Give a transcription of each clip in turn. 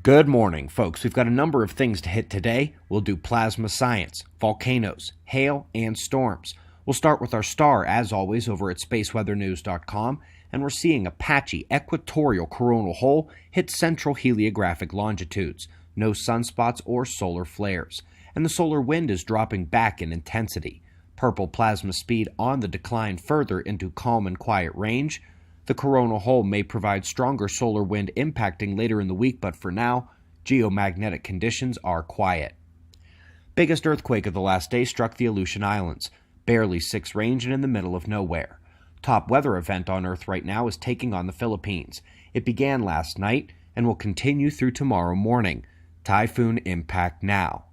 Good morning, folks. We've got a number of things to hit today. We'll do plasma science, volcanoes, hail, and storms. We'll start with our star, as always, over at spaceweathernews.com, and we're seeing a patchy equatorial coronal hole hit central heliographic longitudes. No sunspots or solar flares. And the solar wind is dropping back in intensity. Purple plasma speed on the decline further into calm and quiet range. The coronal hole may provide stronger solar wind impacting later in the week, but for now, geomagnetic conditions are quiet. Biggest earthquake of the last day struck the Aleutian Islands, barely 6 range and in the middle of nowhere. Top weather event on Earth right now is taking on the Philippines. It began last night and will continue through tomorrow morning. Typhoon impact now.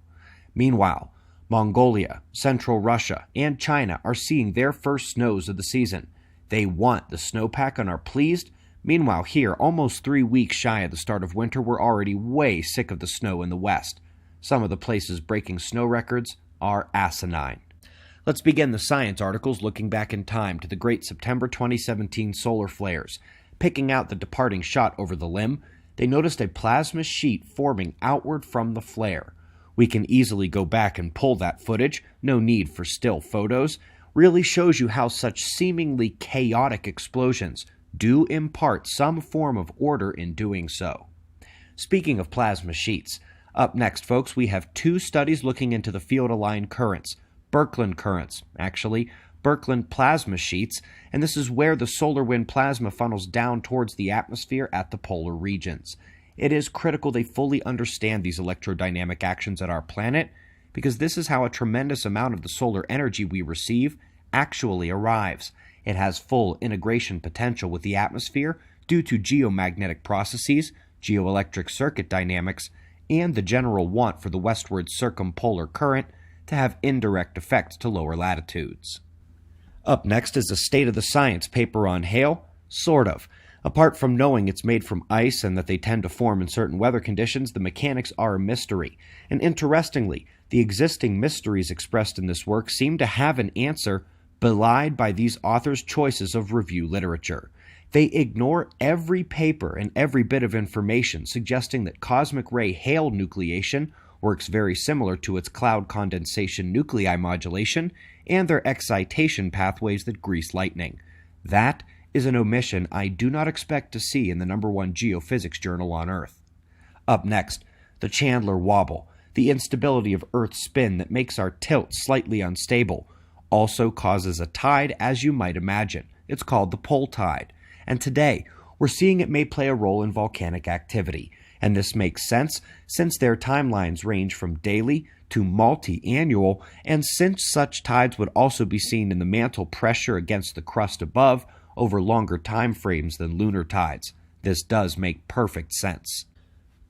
Meanwhile, Mongolia, Central Russia, and China are seeing their first snows of the season. They want the snowpack and are pleased. Meanwhile, here, almost 3 weeks shy of the start of winter, we're already way sick of the snow in the west. Some of the places breaking snow records are asinine. Let's begin the science articles looking back in time to the great September 2017 solar flares. Picking out the departing shot over the limb, they noticed a plasma sheet forming outward from the flare. We can easily go back and pull that footage, no need for still photos. Really shows you how such seemingly chaotic explosions do impart some form of order in doing so. Speaking of plasma sheets, up next, folks, we have 2 studies looking into the field-aligned currents, Birkeland currents, Birkeland plasma sheets, and this is where the solar wind plasma funnels down towards the atmosphere at the polar regions. It is critical they fully understand these electrodynamic actions at our planet, because this is how a tremendous amount of the solar energy we receive actually arrives. It has full integration potential with the atmosphere due to geomagnetic processes, geoelectric circuit dynamics, and the general want for the westward circumpolar current to have indirect effects to lower latitudes. Up next is a State of the Science paper on hail, sort of. Apart from knowing it's made from ice and that they tend to form in certain weather conditions, the mechanics are a mystery. And interestingly, the existing mysteries expressed in this work seem to have an answer belied by these authors' choices of review literature. They ignore every paper and every bit of information suggesting that cosmic ray hail nucleation works very similar to its cloud condensation nuclei modulation and their excitation pathways that grease lightning. That is an omission I do not expect to see in the #1 geophysics journal on Earth. Up next, the Chandler wobble, the instability of Earth's spin that makes our tilt slightly unstable, also causes a tide, as you might imagine. It's called the pole tide. And today, we're seeing it may play a role in volcanic activity. And this makes sense since their timelines range from daily to multi-annual, and since such tides would also be seen in the mantle pressure against the crust above over longer time frames than lunar tides. This does make perfect sense.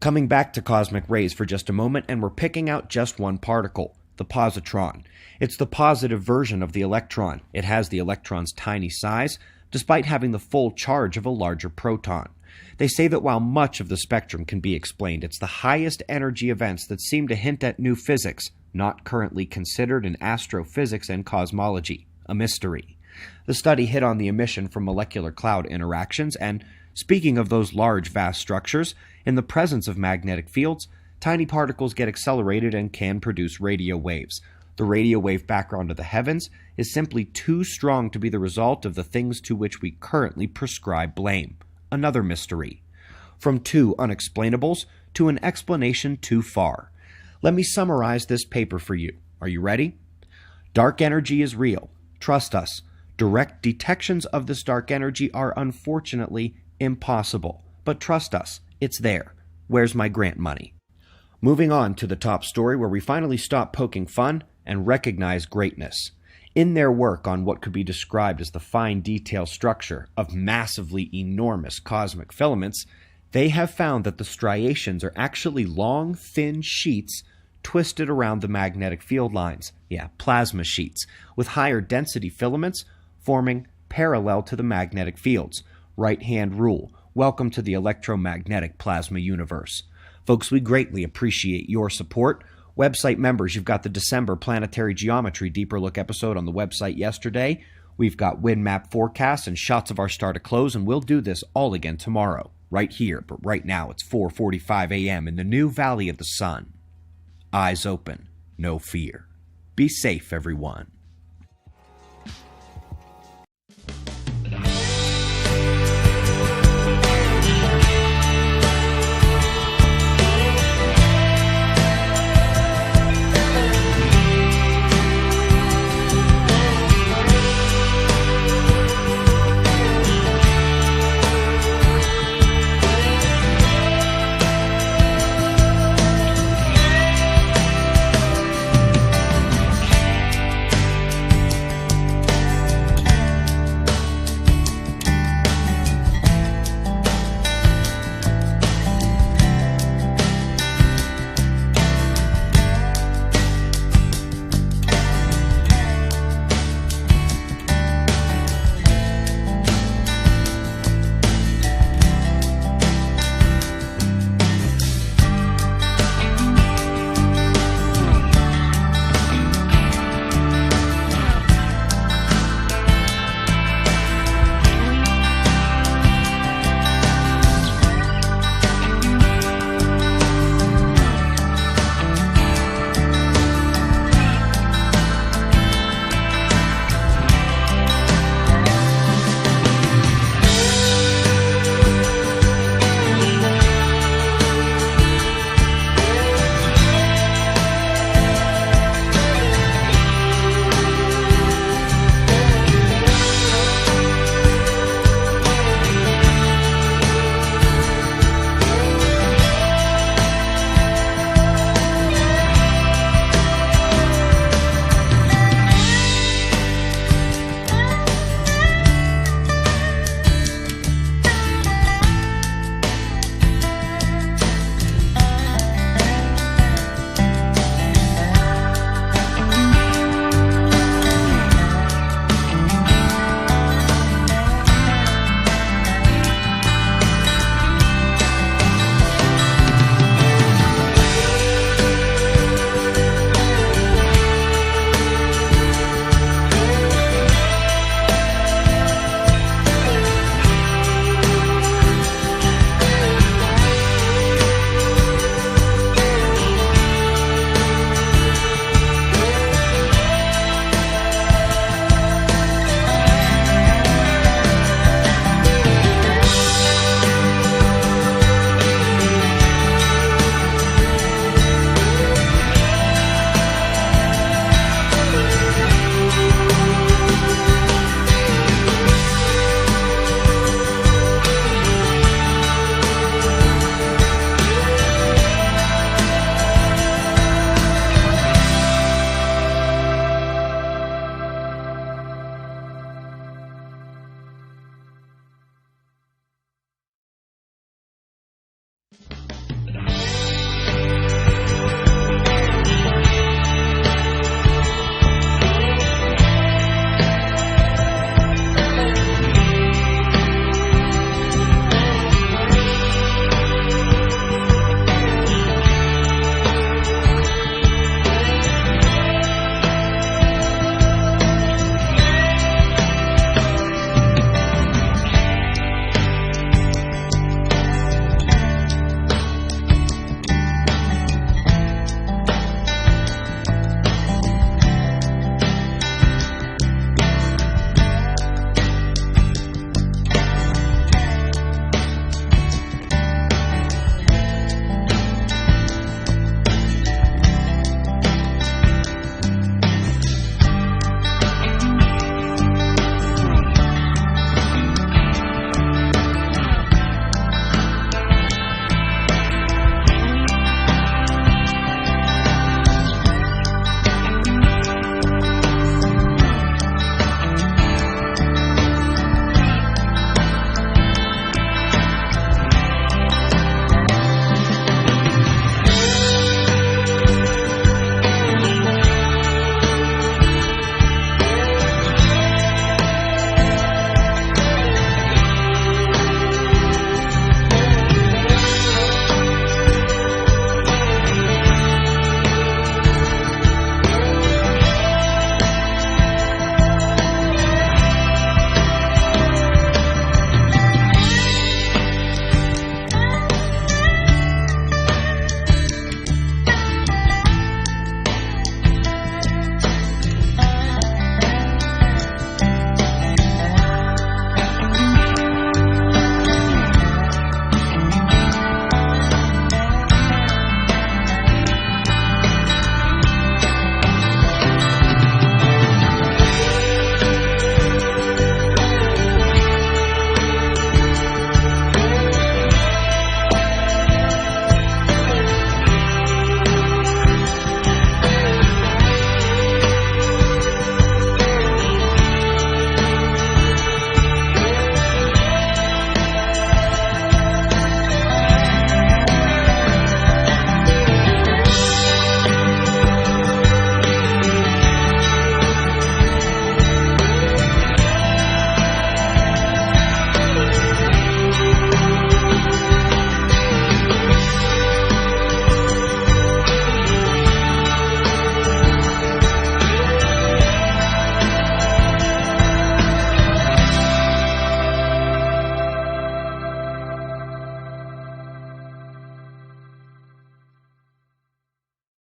Coming back to cosmic rays for just a moment, and we're picking out just one particle, the positron. It's the positive version of the electron. It has the electron's tiny size, despite having the full charge of a larger proton. They say that while much of the spectrum can be explained, it's the highest energy events that seem to hint at new physics, not currently considered in astrophysics and cosmology, a mystery. The study hit on the emission from molecular cloud interactions, and speaking of those large, vast structures, in the presence of magnetic fields, tiny particles get accelerated and can produce radio waves. The radio wave background of the heavens is simply too strong to be the result of the things to which we currently prescribe blame. Another mystery. From 2 unexplainables to an explanation too far. Let me summarize this paper for you. Are you ready? Dark energy is real. Trust us. Direct detections of this dark energy are unfortunately impossible. But trust us, it's there. Where's my grant money? Moving on to the top story where we finally stop poking fun and recognize greatness. In their work on what could be described as the fine detail structure of massively enormous cosmic filaments, they have found that the striations are actually long, thin sheets twisted around the magnetic field lines. Plasma sheets, with higher density filaments forming parallel to the magnetic fields. Right-hand rule. Welcome to the electromagnetic plasma universe. Folks, we greatly appreciate your support. Website members, you've got the December Planetary Geometry Deeper Look episode on the website yesterday. We've got wind map forecasts and shots of our star to close, and we'll do this all again tomorrow. right here, but right now it's 4:45 a.m. in the new Valley of the Sun. Eyes open, no fear. Be safe, everyone.